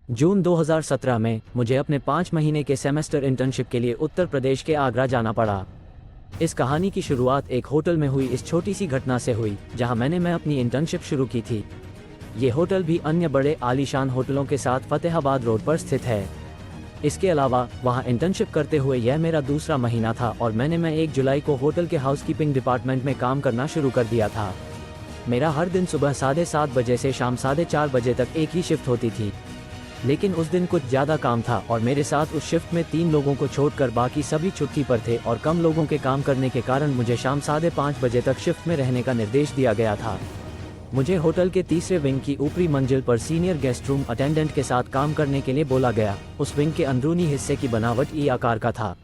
जून 2017 में मुझे अपने 5 महीने के सेमेस्टर इंटर्नशिप के लिए उत्तर प्रदेश के आगरा जाना पड़ा। इस कहानी की शुरुआत एक होटल में हुई इस छोटी सी घटना से हुई जहां मैंने अपनी इंटर्नशिप शुरू की थी। ये होटल भी अन्य बड़े आलीशान होटलों के साथ फतेहाबाद रोड पर स्थित है। इसके अलावा वहां इंटर्नशिप करते हुए यह मेरा दूसरा महीना था और मैं 1 जुलाई को होटल के हाउसकीपिंग डिपार्टमेंट में काम करना शुरू कर दिया था। मेरा हर दिन सुबह 7:30 बजे से शाम 4:30 बजे तक एक ही शिफ्ट होती थी, लेकिन उस दिन कुछ ज़्यादा काम था और मेरे साथ उस शिफ्ट में 3 लोगों को छोड़कर बाकी सभी छुट्टी पर थे और कम लोगों के काम करने के कारण मुझे शाम 5:30 बजे तक शिफ्ट में रहने का निर्देश दिया गया था। मुझे होटल के तीसरे विंग की ऊपरी मंजिल पर सीनियर गेस्ट रूम अटेंडेंट के साथ काम करने के लिए बोला गया। उस विंग के अंदरूनी हिस्से की बनावट ई आकार का था।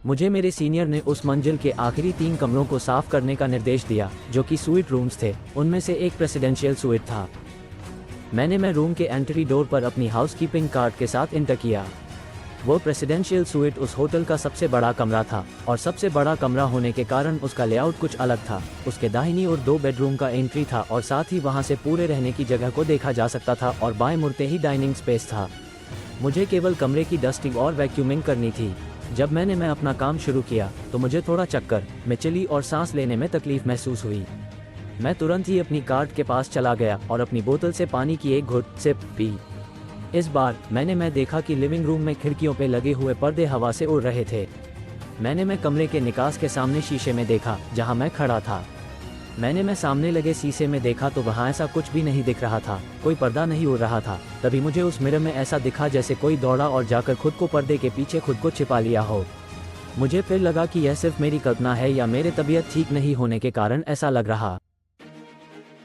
मुझे मेरे सीनियर ने उस मंजिल के आखिरी 3 कमरों को साफ करने का निर्देश दिया, जो कि स्वीट रूम्स थे। उनमें से एक प्रेसिडेंशियल स्वीट था। मैं रूम के एंट्री डोर पर अपनी हाउसकीपिंग कार्ड के साथ इंटर किया। वो प्रेसिडेंशियल स्वीट उस होटल का सबसे बड़ा कमरा था और सबसे बड़ा कमरा होने के कारण उसका लेआउट कुछ अलग था। उसके दाहिनी ओर 2 बेडरूम का एंट्री था और साथ ही वहां से पूरे रहने की जगह को देखा जा सकता था और बाएं मुड़ते ही डाइनिंग स्पेस था। मुझे केवल कमरे की डस्टिंग और वैक्यूमिंग करनी थी। जब मैं अपना काम शुरू किया तो मुझे थोड़ा चक्कर में चली और सांस लेने में तकलीफ महसूस हुई। मैं तुरंत ही अपनी कार्ट के पास चला गया और अपनी बोतल से पानी की एक घुट सिप पी। इस बार मैं देखा कि लिविंग रूम में खिड़कियों पे लगे हुए पर्दे हवा से उड़ रहे थे। मैं कमरे के निकास के सामने शीशे में देखा जहां मैं खड़ा था। मैं सामने लगे शीशे में देखा तो वहां ऐसा कुछ भी नहीं दिख रहा था, कोई पर्दा नहीं उड़ रहा था। तभी मुझे उस मिरर में ऐसा दिखा जैसे कोई दौड़ा और जाकर खुद को पर्दे के पीछे खुद को छिपा लिया हो। मुझे फिर लगा कि यह सिर्फ मेरी कल्पना है या मेरे तबीयत ठीक नहीं होने के कारण ऐसा लग रहा।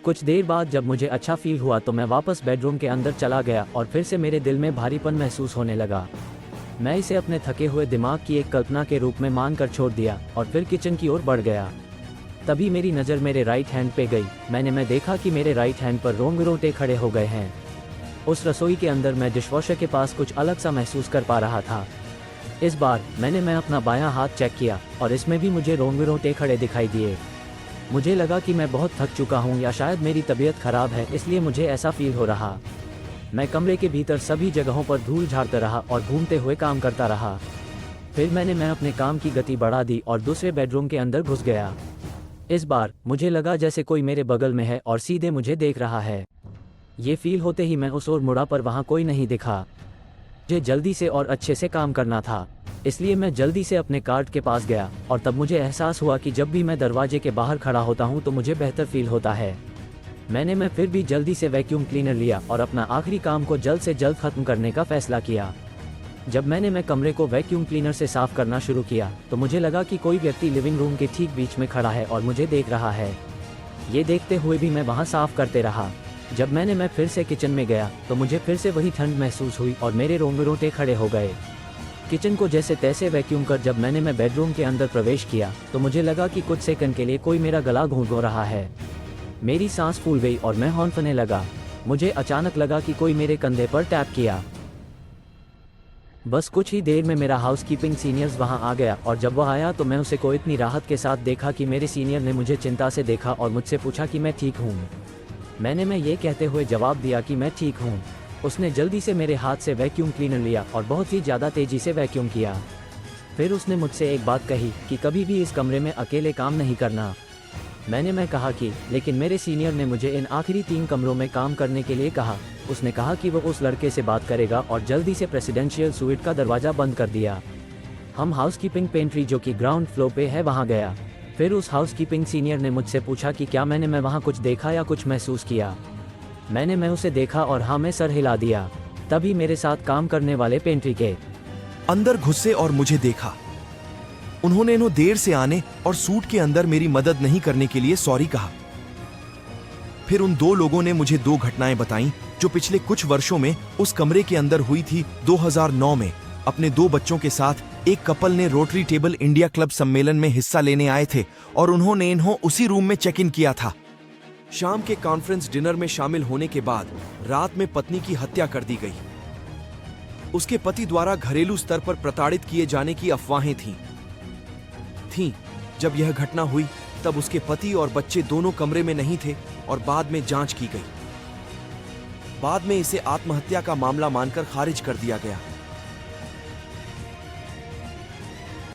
कुछ देर बाद जब मुझे अच्छा फील हुआ तो मैं वापस बेडरूम के अंदर चला गया और फिर से मेरे दिल में भारीपन महसूस होने लगा। मैं इसे अपने थके हुए दिमाग की एक कल्पना के रूप में मानकर छोड़ दिया और फिर किचन की ओर बढ़ गया। तभी मेरी नज़र मेरे राइट हैंड पे गई। मैं देखा कि मेरे राइट हैंड पर रोंगरोटे खड़े हो गए हैं। उस रसोई के अंदर मैं डिशवॉशर के पास कुछ अलग सा महसूस कर पा रहा था। इस बार मैं अपना बायां हाथ चेक किया और इसमें भी मुझे रोंगरोटे खड़े दिखाई दिए। मुझे लगा कि मैं बहुत थक चुका हूँ या शायद मेरी तबीयत खराब है, इसलिए मुझे ऐसा फील हो रहा। मैं कमरे के भीतर सभी जगहों पर धूल झाड़ता रहा और घूमते हुए काम करता रहा। फिर मैं अपने काम की गति बढ़ा दी और दूसरे बेडरूम के अंदर घुस गया। इस बार मुझे लगा जैसे कोई मेरे बगल में है और सीधे मुझे देख रहा है। ये फील होते ही मैं उस ओर मुड़ा पर वहाँ कोई नहीं दिखा। मुझे जल्दी से और अच्छे से काम करना था, इसलिए मैं जल्दी से अपने कार्ट के पास गया और तब मुझे एहसास हुआ कि जब भी मैं दरवाजे के बाहर खड़ा होता हूँ तो मुझे बेहतर फील होता है। मैं फिर भी जल्दी से वैक्यूम क्लीनर लिया और अपना आखिरी काम को जल्द से जल्द खत्म करने का फैसला किया। जब मैं कमरे को वैक्यूम क्लीनर से साफ करना शुरू किया तो मुझे लगा कि कोई व्यक्ति लिविंग रूम के ठीक बीच में खड़ा है और मुझे देख रहा है। ये देखते हुए भी मैं वहाँ साफ करते रहा। जब मैं फिर से किचन में गया तो मुझे फिर से वही ठंड महसूस हुई और मेरे रोंगरोटे खड़े हो गए। किचन को जैसे तैसे वैक्यूम कर जब मैं बेडरूम के अंदर प्रवेश किया तो मुझे लगा कि कुछ सेकंड के लिए कोई मेरा गला घूंघ रहा है। मेरी सांस फूल गई और मैं हौंफने लगा। मुझे अचानक लगा कि कोई मेरे कंधे पर टैप किया। बस कुछ ही देर में मेरा हाउसकीपिंग सीनियर्स वहां आ गया और जब वह आया तो मैं उसे को इतनी राहत के साथ देखा कि मेरे सीनियर ने मुझे चिंता से देखा और मुझसे पूछा कि मैं ठीक हूँ। मैं ये कहते हुए जवाब दिया कि मैं ठीक हूँ। उसने जल्दी से मेरे हाथ से वैक्यूम क्लीनर लिया और बहुत ही ज़्यादा तेज़ी से वैक्यूम किया। फिर उसने मुझसे एक बात कही कि कभी भी इस कमरे में अकेले काम नहीं करना। मैं कहा कि लेकिन मेरे सीनियर ने मुझे इन आखिरी 3 कमरों में काम करने के लिए कहा। उसने कहा कि वो उस लड़के से बात करेगा और जल्दी से प्रेसिडेंशियल स्वीट का दरवाज़ा बंद कर दिया। हम हाउसकीपिंग पेंट्री जो कि ग्राउंड फ्लोर पे है वहाँ गया। फिर उस हाउसकीपिंग सीनियर ने मुझसे पूछा कि क्या मैं वहाँ कुछ देखा या कुछ महसूस किया। मैं उसे देखा और हाँ में सर हिला दिया। तभी मेरे साथ काम करने वाले पेंट्री के अंदर घुसे और मुझे देखा। उन्होंने इन्हों देर से आने और सूट के अंदर मेरी मदद नहीं करने के लिए सॉरी कहा। फिर उन 2 लोगों ने मुझे 2 घटनाएं बताईं जो पिछले कुछ वर्षों में उस कमरे के अंदर हुई थी। 2009 में अपने 2 बच्चों के साथ एक कपल ने रोटरी टेबल इंडिया क्लब सम्मेलन में हिस्सा लेने आए थे और उन्होंने इन्हों उसी रूम में चेक इन किया था। शाम के कॉन्फ्रेंस डिनर में शामिल होने के बाद रात में पत्नी की हत्या कर दी गई। उसके पति द्वारा घरेलू स्तर पर प्रताड़ित किए जाने की अफवाहें थीं। जब यह घटना हुई तब उसके पति और बच्चे दोनों कमरे में नहीं थे और बाद में जांच की गई। बाद में इसे आत्महत्या का मामला मानकर खारिज कर दिया गया।